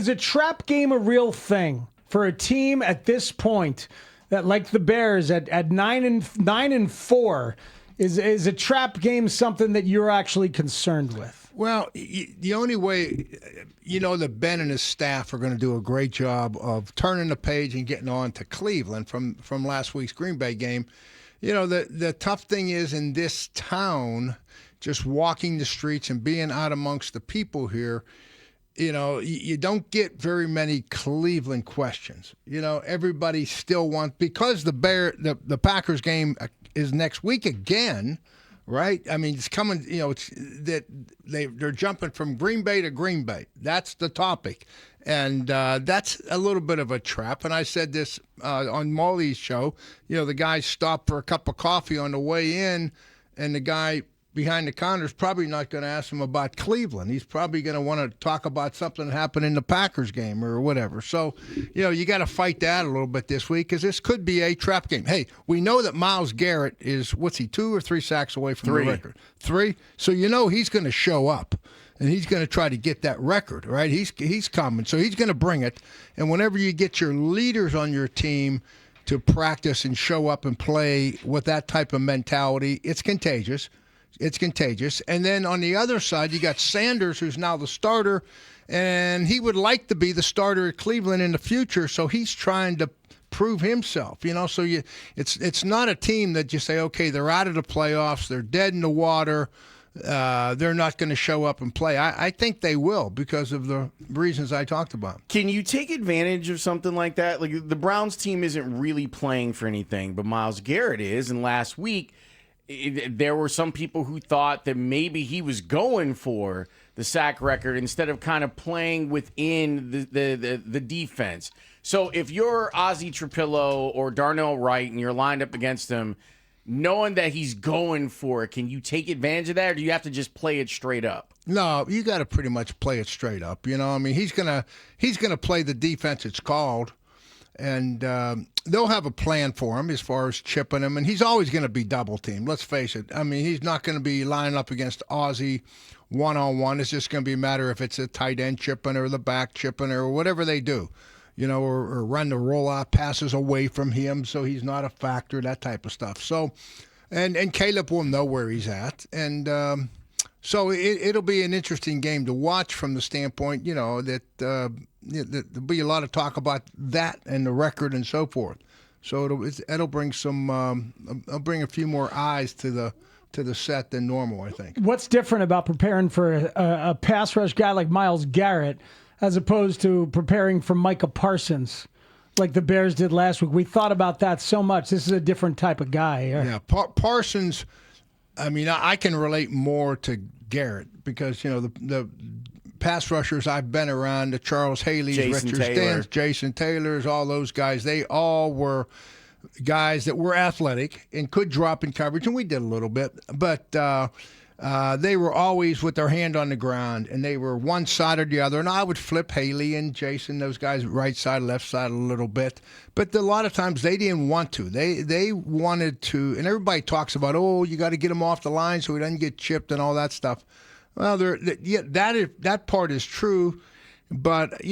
Is a trap game a real thing for a team at this point that, like the Bears at 9-4, is a trap game something that you're actually concerned with? Well, the only way, that Ben and his staff are going to do a great job of turning the page and getting on to Cleveland from last week's Green Bay game. The tough thing is in this town, just walking the streets and being out amongst the people here, you don't get very many Cleveland questions. Everybody still wants, because the Packers game is next week again, right? I mean, it's coming, it's that they're jumping from Green Bay to Green Bay. That's the topic. And that's a little bit of a trap. And I said this on Mully's show. The guy stopped for a cup of coffee on the way in, and the guy behind the counter is probably not going to ask him about Cleveland. He's probably going to want to talk about something that happened in the Packers game or whatever. So, you got to fight that a little bit this week because this could be a trap game. Hey, we know that Myles Garrett is, 2 or 3 sacks away from the record? 3. So he's going to show up. And he's going to try to get that record, right? He's coming. So he's going to bring it. And whenever you get your leaders on your team to practice and show up and play with that type of mentality, it's contagious. It's contagious. And then on the other side, you got Sanders, who's now the starter, and he would like to be the starter at Cleveland in the future, so he's trying to prove himself. So it's not a team that you say, okay, they're out of the playoffs, they're dead in the water, they're not going to show up and play. I think they will because of the reasons I talked about. Can you take advantage of something like that? Like the Browns team isn't really playing for anything, but Myles Garrett is, and last week there were some people who thought that maybe he was going for the sack record instead of kind of playing within the defense. So if you're Ozzie Trapillo or Darnell Wright and you're lined up against him, knowing that he's going for it, can you take advantage of that, or do you have to just play it straight up? No, you got to pretty much play it straight up. I mean, he's gonna play the defense it's called. And they'll have a plan for him as far as chipping him. And he's always going to be double-teamed, let's face it. I mean, he's not going to be lining up against Ozzie one-on-one. It's just going to be a matter if it's a tight end chipping or the back chipping or whatever they do, or run the rollout passes away from him so he's not a factor, that type of stuff. So, and Caleb will know where he's at. And so it'll be an interesting game to watch from the standpoint, that there'll be a lot of talk about that and the record and so forth. So it'll bring I'll bring a few more eyes to the set than normal, I think. What's different about preparing for a pass rush guy like Myles Garrett as opposed to preparing for Micah Parsons like the Bears did last week? We thought about that so much. This is a different type of guy. Yeah, Parsons, I mean, I can relate more to Garrett because, the pass rushers I've been around, the Charles Haley's, Richard Stans, Jason Taylors, all those guys, they all were guys that were athletic and could drop in coverage, and we did a little bit, but they were always with their hand on the ground, and they were one side or the other, and I would flip Haley and Jason, those guys, right side, left side a little bit, but a lot of times they didn't want to. They wanted to, and everybody talks about, you got to get him off the line so he doesn't get chipped and all that stuff. Well, that part is true, but,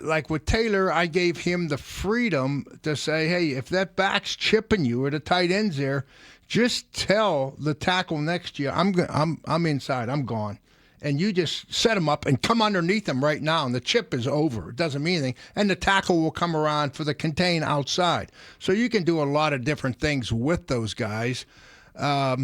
like with Taylor, I gave him the freedom to say, hey, if that back's chipping you or the tight end's there, just tell the tackle next to you, I'm inside, I'm gone. And you just set him up and come underneath him right now, and the chip is over. It doesn't mean anything. And the tackle will come around for the contain outside. So you can do a lot of different things with those guys. I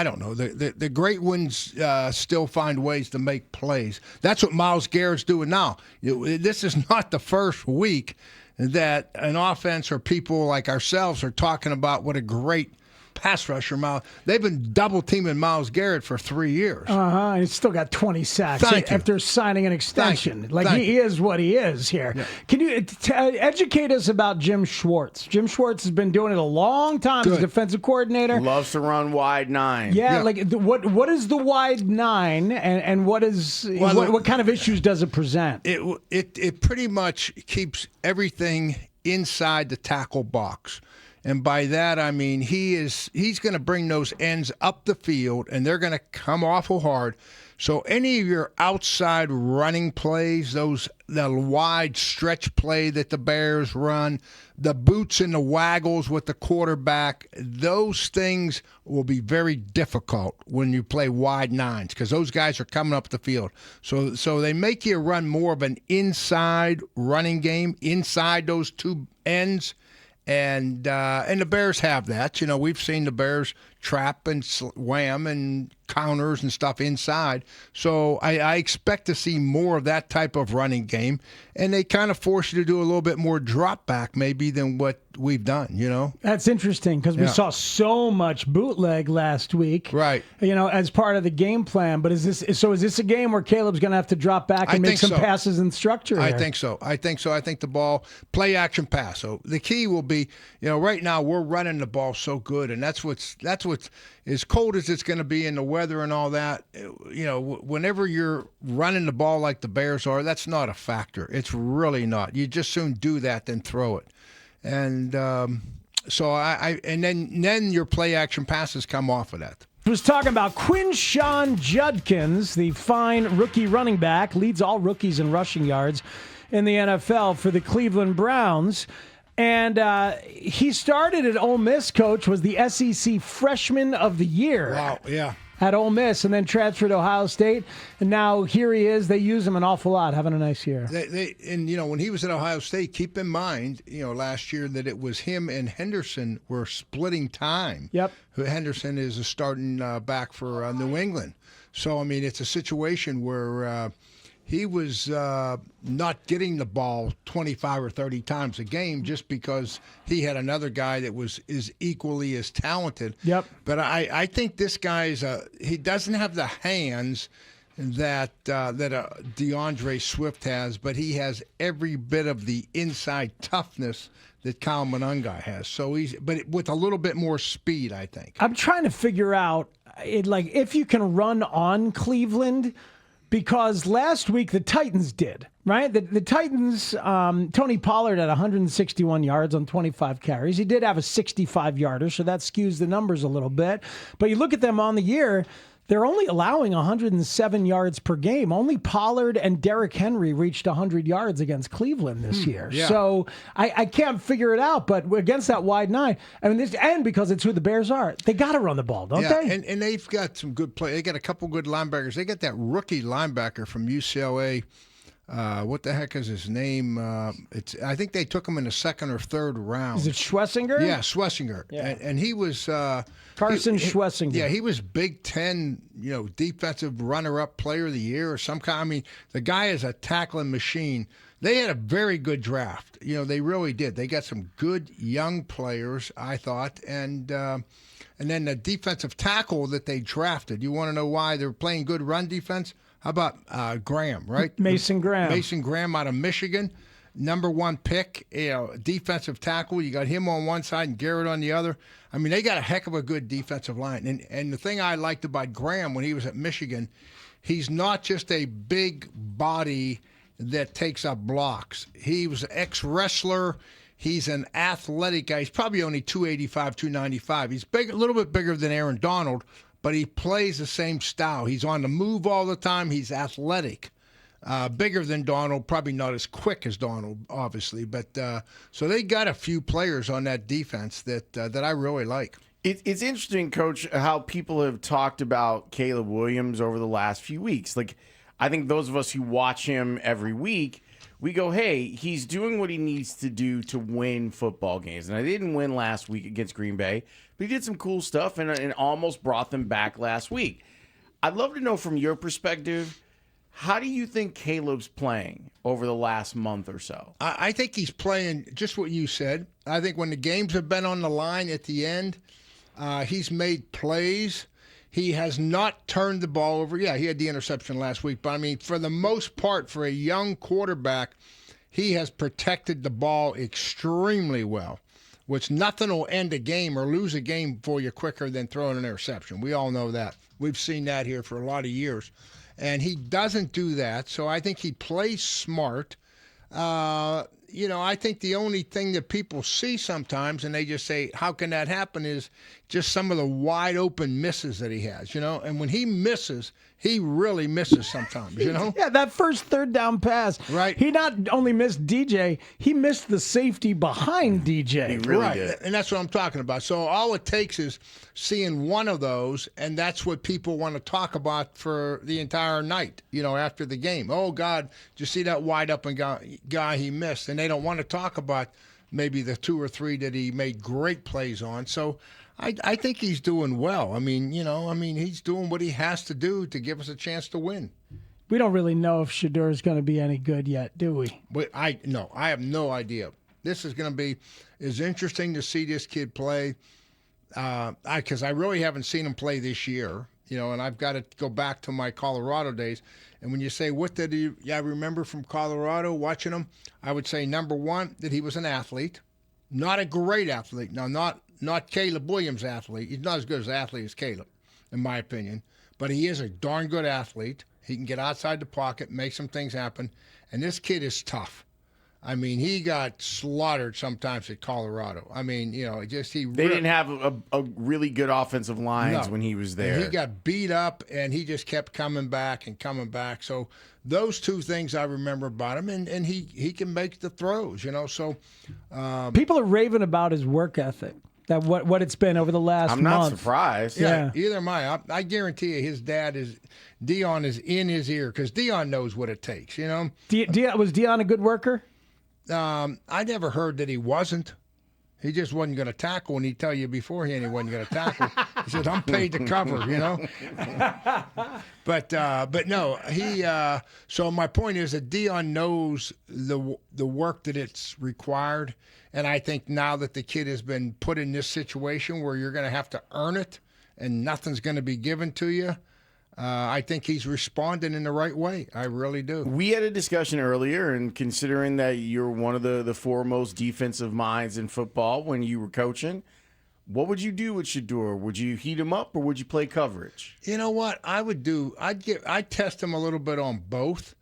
don't know. The great ones still find ways to make plays. That's what Myles Garrett's doing now. This is not the first week that an offense or people like ourselves are talking about what a great pass rusher Myles. They've been double teaming Myles Garrett for 3 years. And he's still got 20 sacks after signing an extension. He is what he is here. Yeah. Can you educate us about Jim Schwarz? Jim Schwarz has been doing it a long time as defensive coordinator. Loves to run wide nine. Yeah. What is the wide nine, and what kind of issues does it present? It pretty much keeps everything inside the tackle box. And by that, I mean he's going to bring those ends up the field, and they're going to come awful hard. So any of your outside running plays, the wide stretch play that the Bears run, the boots and the waggles with the quarterback, those things will be very difficult when you play wide nines because those guys are coming up the field. So they make you run more of an inside running game, inside those two ends. And the Bears have that. You know, we've seen the Bears trap and wham and counters and stuff inside. So I expect to see more of that type of running game. And they kind of force you to do a little bit more drop back maybe than what we've done, you know. That's interesting because we saw so much bootleg last week. Right. You know, as part of the game plan. But is this a game where Caleb's going to have to drop back and make some passes in structure here? I think so. I think the ball, play action pass. So the key will be, you know, right now we're running the ball so good, and that's what's as cold as it's going to be in the weather and all that, you know, whenever you're running the ball like the Bears are, that's not a factor. It's really not. You just soon do that than throw it. And so and then your play action passes come off of that. I was talking about Quinshon Judkins, the fine rookie running back, leads all rookies in rushing yards in the NFL for the Cleveland Browns. And he started at Ole Miss, Coach, was the SEC Freshman of the Year. Wow, yeah. At Ole Miss, and then transferred to Ohio State. And now here he is. They use him an awful lot, having a nice year. And, you know, when he was at Ohio State, keep in mind, you know, last year that it was him and Henderson were splitting time. Yep. Henderson is a starting back for New England. So, I mean, it's a situation where he was not getting the ball 25 or 30 times a game just because he had another guy that is equally as talented. Yep. But I think this guy he doesn't have the hands that DeAndre Swift has, but he has every bit of the inside toughness that Kyle Monangai has. So but with a little bit more speed, I think. I'm trying to figure out if you can run on Cleveland. Because last week the Titans did, right? The Titans, Tony Pollard had 161 yards on 25 carries. He did have a 65-yarder, so that skews the numbers a little bit. But you look at them on the year, they're only allowing 107 yards per game. Only Pollard and Derrick Henry reached 100 yards against Cleveland this year. Yeah. So I can't figure it out. But against that wide nine, I mean, and because it's who the Bears are, they got to run the ball, don't they? And they've got some good play. They got a couple good linebackers. They got that rookie linebacker from UCLA. What the heck is his name? I think they took him in the second or third round. Is it Schlesinger? Yeah, Schlesinger. Yeah. And he was Carson Schlesinger. Yeah, he was Big Ten, you know, defensive runner-up player of the year or some kind. I mean, the guy is a tackling machine. They had a very good draft. You know, they really did. They got some good young players, I thought, and then the defensive tackle that they drafted. You want to know why they're playing good run defense? How about Graham, right? Mason Graham. Mason Graham out of Michigan, #1 pick, you know, defensive tackle. You got him on one side and Garrett on the other. I mean, they got a heck of a good defensive line. And the thing I liked about Graham when he was at Michigan, he's not just a big body that takes up blocks. He was an ex-wrestler. He's an athletic guy. He's probably only 285, 295. He's big, a little bit bigger than Aaron Donald, but he plays the same style. He's on the move all the time. He's athletic. Bigger than Donald, probably not as quick as Donald, obviously. But so they got a few players on that defense that I really like. It's interesting, Coach, how people have talked about Caleb Williams over the last few weeks. Like, I think those of us who watch him every week, we go, hey, he's doing what he needs to do to win football games. And I didn't win last week against Green Bay, but he did some cool stuff and almost brought them back last week. I'd love to know from your perspective, how do you think Caleb's playing over the last month or so? I think he's playing just what you said. I think when the games have been on the line at the end, he's made plays. He has not turned the ball over. Yeah, he had the interception last week. But, I mean, for the most part, for a young quarterback, he has protected the ball extremely well, which nothing will end a game or lose a game for you quicker than throwing an interception. We all know that. We've seen that here for a lot of years. And he doesn't do that, so I think he plays smart. I think the only thing that people see sometimes, and they just say, how can that happen, is just some of the wide open misses that he has, And when he misses, he really misses sometimes, Yeah, that first third down pass. Right. He not only missed DJ, he missed the safety behind DJ. He really did. And that's what I'm talking about. So all it takes is seeing one of those, and that's what people want to talk about for the entire night, after the game. Oh, God, did you see that wide open guy he missed? And they don't want to talk about maybe the 2 or 3 that he made great plays on. So I think he's doing well. I mean, he's doing what he has to do to give us a chance to win. We don't really know if Shadur is going to be any good yet, do we? But I have no idea. This is going to be as interesting to see this kid play because I really haven't seen him play this year, and I've got to go back to my Colorado days. And when you say, what did I remember from Colorado watching him, I would say, number one, that he was an athlete, not a great athlete. Now, not Caleb Williams' athlete. He's not as good as an athlete as Caleb, in my opinion. But he is a darn good athlete. He can get outside the pocket, make some things happen. And this kid is tough. I mean, he got slaughtered sometimes at Colorado. I mean, they didn't have a really good offensive lines when he was there. And he got beat up, and he just kept coming back and coming back. So those 2 things I remember about him, and he can make the throws, So people are raving about his work ethic. That what it's been over the last month. I'm not surprised. Yeah, either am I. I guarantee you, his dad Dion is in his ear because Dion knows what it takes. Was Dion a good worker? I never heard that he wasn't. He just wasn't going to tackle, and he'd tell you beforehand he wasn't going to tackle. He said, "I'm paid to cover," But no, he. So my point is that Dion knows the work that it's required, and I think now that the kid has been put in this situation where you're going to have to earn it, and nothing's going to be given to you. I think he's responding in the right way. I really do. We had a discussion earlier, and considering that you're one of the foremost defensive minds in football when you were coaching, what would you do with Shadur? Would you heat him up, or would you play coverage? You know what I would do? I'd test him a little bit on both.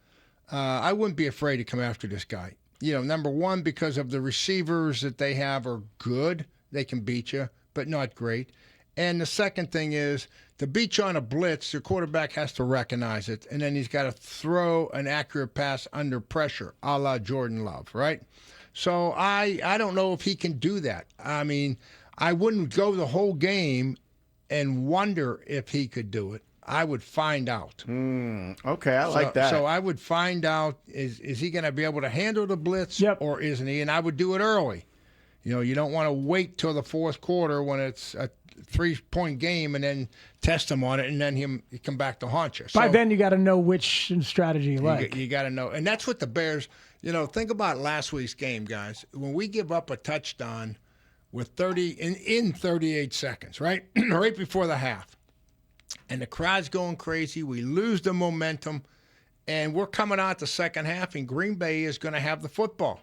I wouldn't be afraid to come after this guy. Number one, because of the receivers that they have are good. They can beat you, but not great. And the second thing is, to beat you on a blitz, your quarterback has to recognize it, and then he's got to throw an accurate pass under pressure, a la Jordan Love, right? So I don't know if he can do that. I mean, I wouldn't go the whole game and wonder if he could do it. I would find out. Okay, I like that. So I would find out, is he going to be able to handle the blitz or isn't he? And I would do it early. You don't want to wait till the fourth quarter when it's a 3-point game and then test him on it and then him come back to haunt you. By then you got to know which strategy you like. You got to know. And that's what the Bears, think about last week's game, guys. When we give up a touchdown with 38 seconds, right? Right before the half. And the crowd's going crazy. We lose the momentum. And we're coming out the second half, and Green Bay is going to have the football.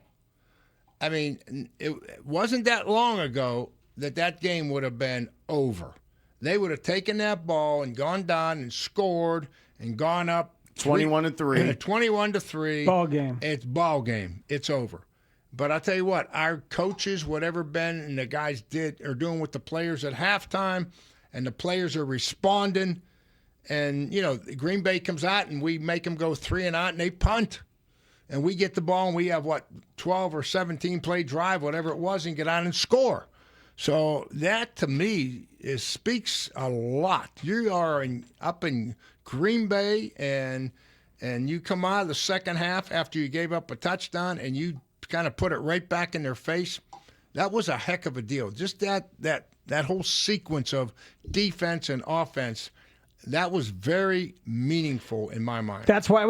I mean, it wasn't that long ago that game would have been over. They would have taken that ball and gone down and scored and gone up 21-3. 21-3. Ball game. It's ball game. It's over. But I'll tell you what, our coaches, whatever Ben and the guys are doing with the players at halftime, and the players are responding. And, Green Bay comes out and we make them go 3 and out and they punt. And we get the ball and we have, 12 or 17 play drive, whatever it was, and get out and score. So that, to me, speaks a lot. You are up in Green Bay, and you come out of the second half after you gave up a touchdown, and you kind of put it right back in their face. That was a heck of a deal. Just that whole sequence of defense and offense, that was very meaningful in my mind. That's why